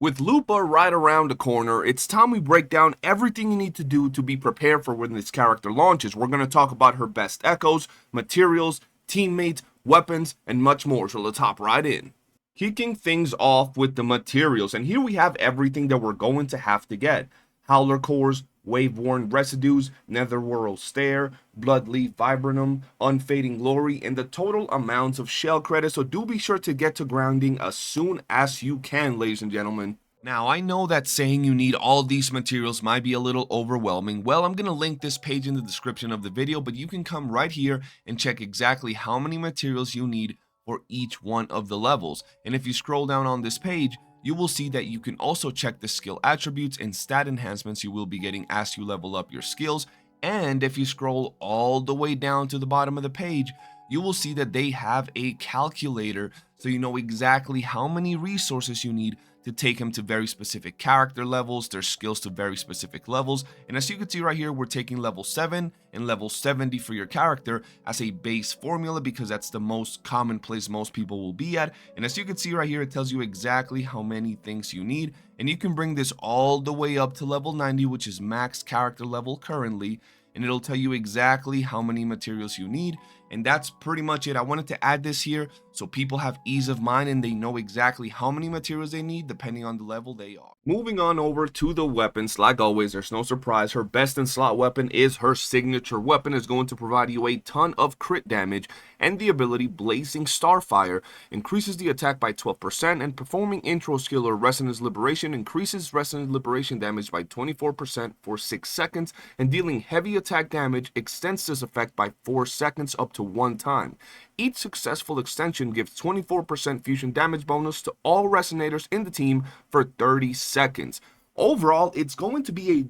With LUPA right around the corner, it's time we break down everything you need to do to be prepared for when this character launches. We're going to talk about her best echoes, materials, teammates, weapons, and much more, so let's hop right in. Kicking things off with the materials, and here we have everything that we're going to have to get. Howler cores, wave-worn residues, netherworld stare, bloodleaf viburnum, unfading glory, and the total amounts of shell credits, so do be sure to get to grounding as soon as you can, ladies and gentlemen. Now, I know that saying you need all these materials might be a little overwhelming. Well, I'm going to link this page in the description of the video, but you can come right here and check exactly how many materials you need for each one of the levels. And if you scroll down on this page, you will see that you can also check the skill attributes and stat enhancements you will be getting as you level up your skills. And if you scroll all the way down to the bottom of the page, you will see that they have a calculator so you know exactly how many resources you need to take them to very specific character levels, their skills to very specific levels. And as you can see right here, we're taking level 7 and level 70 for your character as a base formula because that's the most common place most people will be at. And as you can see right here, it tells you exactly how many things you need. And you can bring this all the way up to level 90, which is max character level currently. And it'll tell you exactly how many materials you need. And that's pretty much it. I wanted to add this here so people have ease of mind and they know exactly how many materials they need depending on the level they are. Moving on over to the weapons, like always, there's no surprise. Her best in slot weapon is her signature weapon. Is going to provide you a ton of crit damage, and the ability Blazing Starfire increases the attack by 12%, and performing intro skill or Resonance Liberation increases Resonance Liberation damage by 24% for 6 seconds, and dealing heavy attack damage extends this effect by 4 seconds up to 1 time. Each successful extension gives 24% fusion damage bonus to all resonators in the team for 30 seconds. Overall, it's going to be a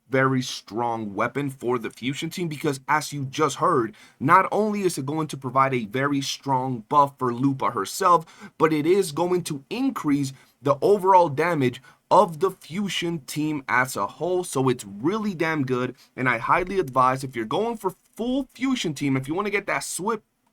very strong weapon for the fusion team because, as you just heard, not only is it going to provide a very strong buff for LUPA herself, but it is going to increase the overall damage of the fusion team as a whole. So it's really damn good, and I highly advise, if you're going for full fusion team, if you want to get that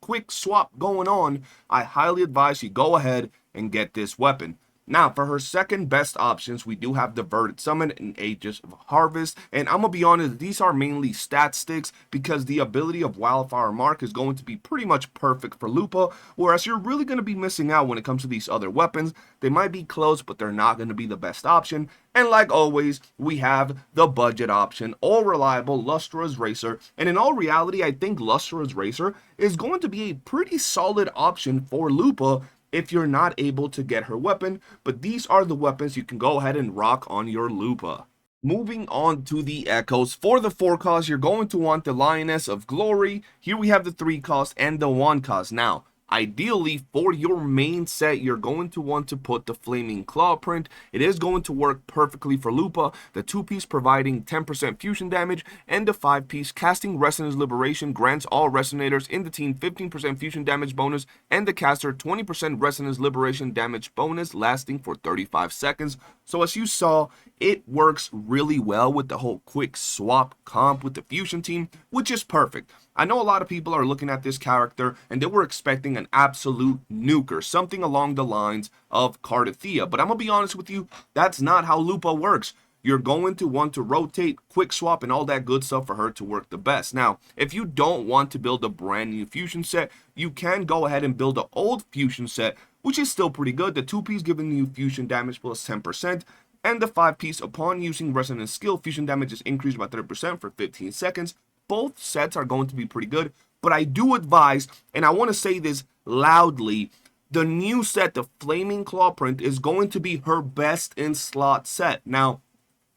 quick swap going on, I highly advise you go ahead and get this weapon. Now, for her second best options, we do have Diverted Summon and Aegis of Harvest. And I'm going to be honest, these are mainly stat sticks because the ability of Wildfire Mark is going to be pretty much perfect for LUPA, whereas you're really going to be missing out when it comes to these other weapons. They might be close, but they're not going to be the best option. And like always, we have the budget option, all reliable Lustra's Racer. And in all reality, I think Lustra's Racer is going to be a pretty solid option for LUPA if you're not able to get her weapon, but these are the weapons you can go ahead and rock on your LUPA. Moving on to the echoes. For the 4 cost, you're going to want the Lioness of Glory. Here we have the 3 cost and the 1 cost. Now, ideally, for your main set, you're going to want to put the Flaming Claw print. It is going to work perfectly for LUPA, the 2-piece providing 10% fusion damage, and the 5-piece casting Resonance Liberation grants all resonators in the team 15% fusion damage bonus, and the caster 20% Resonance Liberation damage bonus lasting for 35 seconds. So as you saw, it works really well with the whole quick swap comp with the fusion team, which is perfect. I know a lot of people are looking at this character and they were expecting an absolute nuker, something along the lines of Cardathea, but I'm gonna be honest with you, that's not how LUPA works. You're going to want to rotate, quick swap, and all that good stuff for her to work the best. Now, if you don't want to build a brand new fusion set, you can go ahead and build an old fusion set, which is still pretty good. The 2-piece giving you fusion damage plus 10%, and the 5-piece, upon using Resonance skill, fusion damage is increased by 30% for 15 seconds. Both sets are going to be pretty good, but I do advise, and I want to say this loudly, the new set, the Flaming Claw print, is going to be her best in slot set. Now,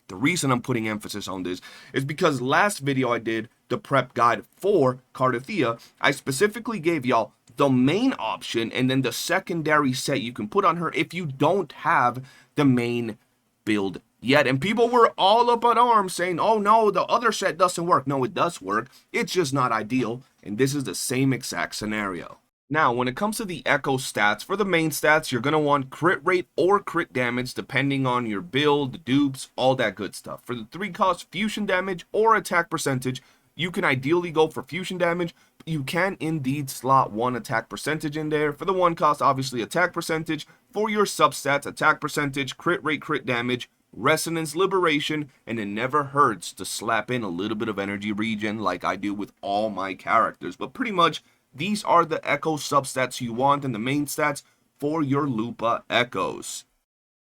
the reason I'm putting emphasis on this is because last video I did, the prep guide for Cardathea, I specifically gave y'all the main option and then the secondary set you can put on her if you don't have the main build yet. And people were all up in arms saying, oh no, the other set doesn't work. No, it does work. It's just not ideal. And this is the same exact scenario. Now, when it comes to the echo stats, for the main stats, you're going to want crit rate or crit damage depending on your build, the dupes, all that good stuff. For the 3 cost fusion damage or attack percentage, you can ideally go for fusion damage. You can indeed slot 1 attack percentage in there. For the 1 cost, obviously attack percentage. For your substats, attack percentage, crit rate, crit damage, resonance, liberation, and it never hurts to slap in a little bit of energy regen like I do with all my characters. But pretty much, these are the Echo substats you want and the main stats for your LUPA Echoes.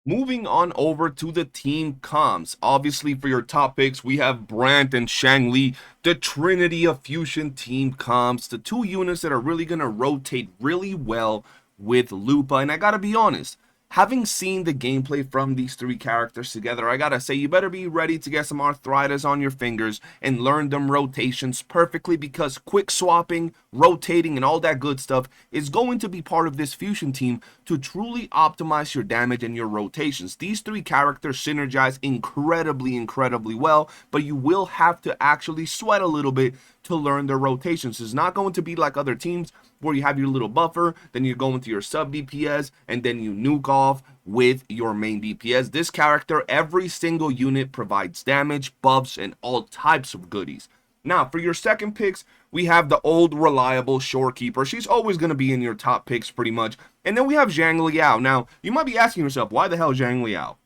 Moving on over to the team comms. Obviously, for your top picks, we have Brandt and Shang-Li, the Trinity of Fusion team comms, the 2 units that are really going to rotate really well with LUPA. And I gotta be honest, having seen the gameplay from these 3 characters together, I gotta say, you better be ready to get some arthritis on your fingers and learn them rotations perfectly, because quick swapping, rotating, and all that good stuff is going to be part of this fusion team to truly optimize your damage and your rotations. These 3 characters synergize incredibly well, but you will have to actually sweat a little bit to learn their rotations. It's not going to be like other teams where you have your little buffer, then you go into your sub DPS, and then you nuke off with your main DPS. This character, every single unit provides damage, buffs, and all types of goodies. Now, for your second picks, we have the old reliable Shorekeeper. She's always going to be in your top picks pretty much. And then we have Zhang Liao. Now, you might be asking yourself, why the hell Zhang Liao?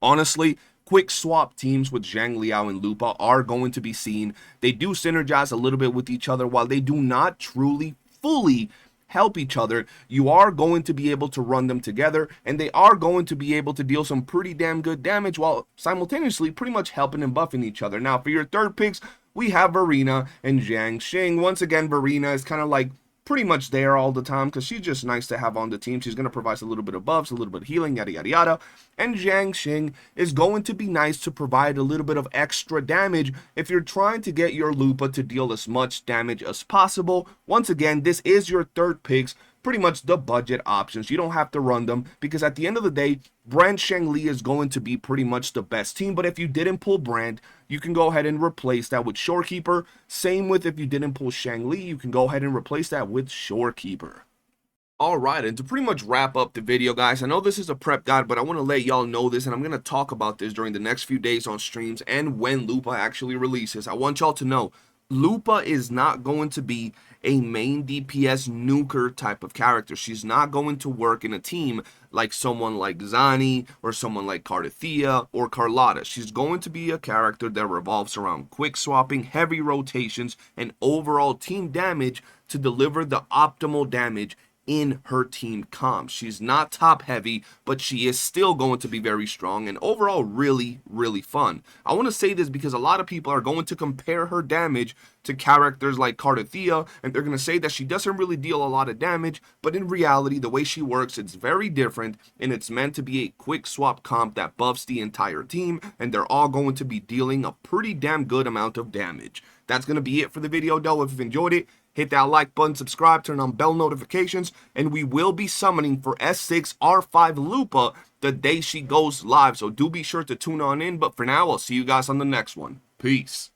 Honestly, quick swap teams with Zhang Liao and LUPA are going to be seen. They do synergize a little bit with each other. While they do not truly fully help each other, you are going to be able to run them together, and they are going to be able to deal some pretty damn good damage while simultaneously pretty much helping and buffing each other. Now, for your third picks, we have Verena and Zhang Xing. Once again, Verena is kind of like pretty much there all the time because she's just nice to have on the team. She's going to provide a little bit of buffs, a little bit of healing, yada yada yada. And Zhang Xing is going to be nice to provide a little bit of extra damage if you're trying to get your LUPA to deal as much damage as possible. Once again, this is your third picks, pretty much the budget options. You don't have to run them because at the end of the day, Brandt Shang-Li is going to be pretty much the best team. But if you didn't pull Brandt, you can go ahead and replace that with Shorekeeper. Same with if you didn't pull Shang-Li, you can go ahead and replace that with Shorekeeper. Alright, and to pretty much wrap up the video, guys, I know this is a prep guide, but I want to let y'all know this, and I'm going to talk about this during the next few days on streams and when LUPA actually releases. I want y'all to know, LUPA is not going to be a main DPS nuker type of character. She's not going to work in a team like someone like Zani or someone like Cardathea or Carlotta. She's going to be a character that revolves around quick swapping, heavy rotations, and overall team damage to deliver the optimal damage in her team comp. She's not top heavy, but she is still going to be very strong and overall really fun. I want to say this because a lot of people are going to compare her damage to characters like Cardathea, and they're going to say that she doesn't really deal a lot of damage, but in reality, the way she works, it's very different, and it's meant to be a quick swap comp that buffs the entire team, and they're all going to be dealing a pretty damn good amount of damage. That's going to be it for the video, though. If you've enjoyed it, hit that like button, subscribe, turn on bell notifications, and we will be summoning for S6 R5 LUPA the day she goes live, so do be sure to tune on in. But for now, I'll see you guys on the next one. Peace.